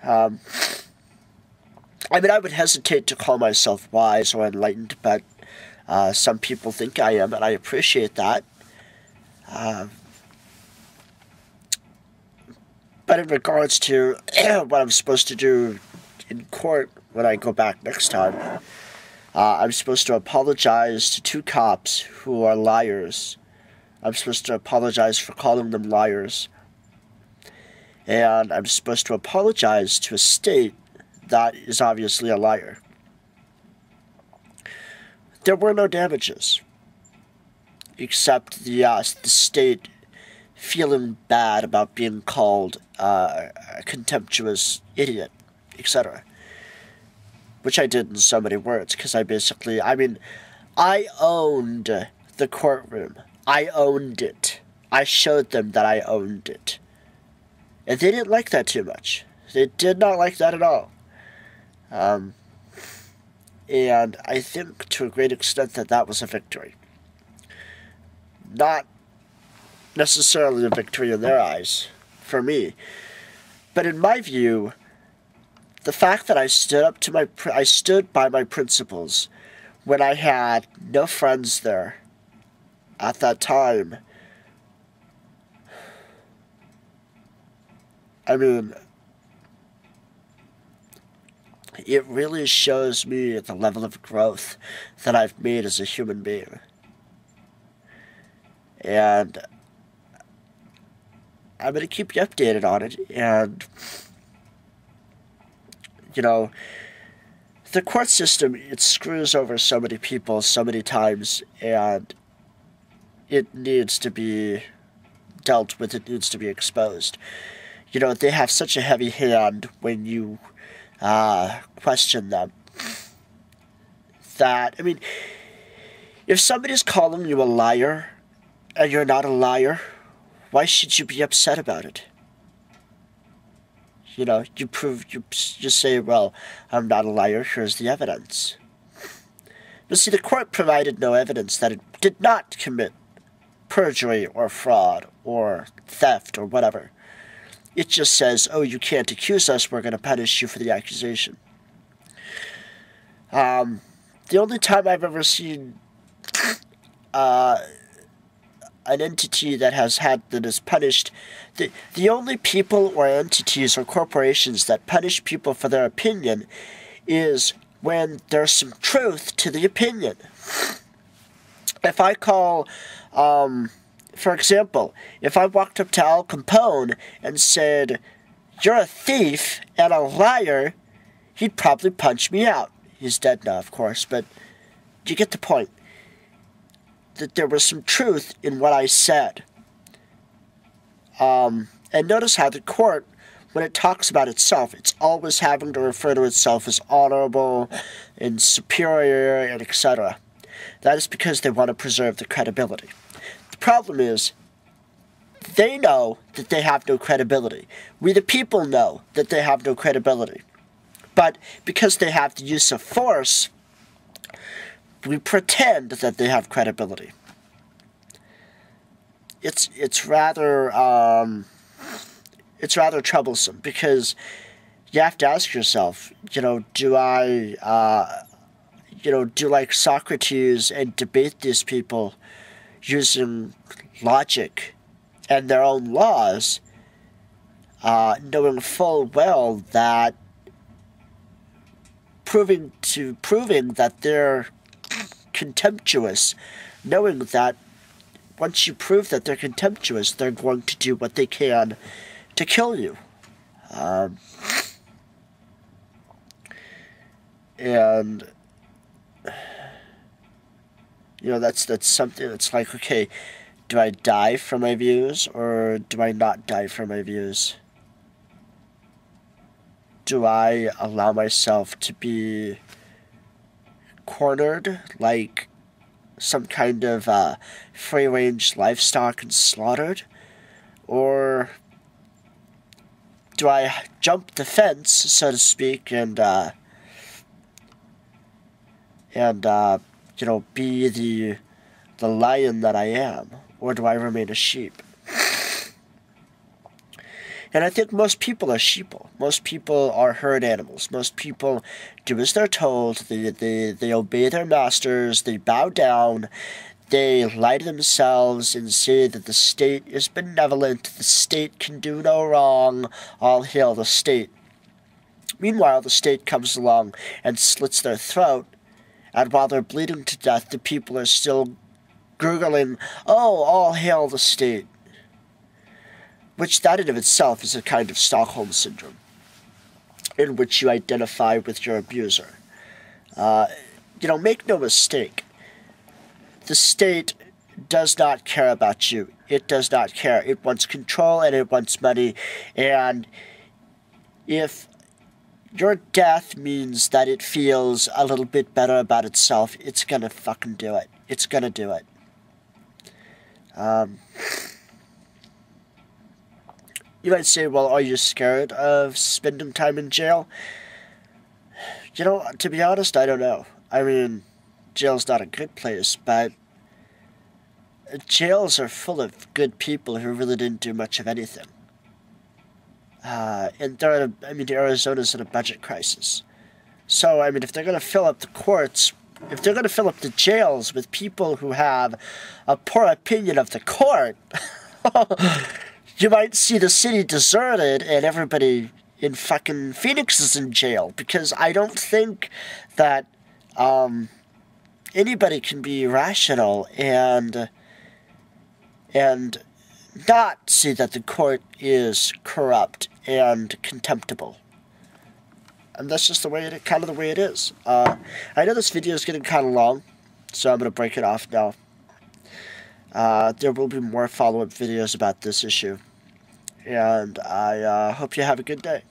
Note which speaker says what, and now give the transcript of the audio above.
Speaker 1: Um, I mean, I would hesitate to call myself wise or enlightened, but some people think I am, and I appreciate that. Uh, but in regards to what I'm supposed to do in court when I go back next time, I'm supposed to apologize to two cops who are liars. I'm supposed to apologize for calling them liars. And I'm supposed to apologize to a state that is obviously a liar. There were no damages, except the state feeling bad about being called a contemptuous idiot, etc. Which I did in so many words, because I owned the courtroom. I owned it. I showed them that I owned it. And they didn't like that too much. They did not like that at all. And I think to a great extent that was a victory. Not necessarily a victory in their eyes, for me. But in my view, the fact that I stood by my principles when I had no friends there at that time. I mean, it really shows me the level of growth that I've made as a human being. And I'm going to keep you updated on it. And, you know, the court system, it screws over so many people so many times, and it needs to be dealt with. It needs to be exposed. You know, they have such a heavy hand when you question them. That, I mean, if somebody's calling you a liar and you're not a liar, why should you be upset about it? You know, you say, well, I'm not a liar, here's the evidence. But see, the court provided no evidence that it did not commit perjury or fraud or theft or whatever. It just says, oh, you can't accuse us, we're going to punish you for the accusation. The only time I've ever seen an entity that is punished, the only people or entities or corporations that punish people for their opinion is when there's some truth to the opinion. If I call, for example, if I walked up to Al Capone and said, you're a thief and a liar, he'd probably punch me out. He's dead now, of course, but you get the point. That there was some truth in what I said. And notice how the court, when it talks about itself, it's always having to refer to itself as honorable and superior and etc. That is because they want to preserve the credibility. The problem is, they know that they have no credibility. We the people know that they have no credibility. But because they have the use of force, we pretend that they have credibility. It's rather troublesome, because you have to ask yourself, you know, do like Socrates and debate these people using logic and their own laws, knowing full well that proving that they're contemptuous, knowing that once you prove that they're contemptuous, they're going to do what they can to kill you. And you know, that's something that's like, okay, do I die for my views or do I not die for my views? Do I allow myself to be cornered like some kind of free-range livestock and slaughtered? Or do I jump the fence, so to speak, and you know, be the lion that I am? Or do I remain a sheep? And I think most people are sheeple. Most people are herd animals. Most people do as they're told. They obey their masters. They bow down. They lie to themselves and say that the state is benevolent. The state can do no wrong. All hail the state. Meanwhile, the state comes along and slits their throat. And while they're bleeding to death, the people are still gurgling, "Oh, all hail the state." Which that in of itself is a kind of Stockholm Syndrome, in which you identify with your abuser. Make no mistake. The state does not care about you. It does not care. It wants control and it wants money. And if your death means that it feels a little bit better about itself, it's gonna fucking do it. It's gonna do it. You might say, well, are you scared of spending time in jail? To be honest, I don't know. I mean, jail's not a good place, but jails are full of good people who really didn't do much of anything. And Arizona's in a budget crisis. So, if they're going to fill up the courts, if they're going to fill up the jails with people who have a poor opinion of the court, you might see the city deserted and everybody in fucking Phoenix is in jail, because I don't think that anybody can be rational and not see that the court is corrupt and contemptible. And that's just the way it is. I know this video is getting kind of long, so I'm going to break it off now. There will be more follow-up videos about this issue. And I hope you have a good day.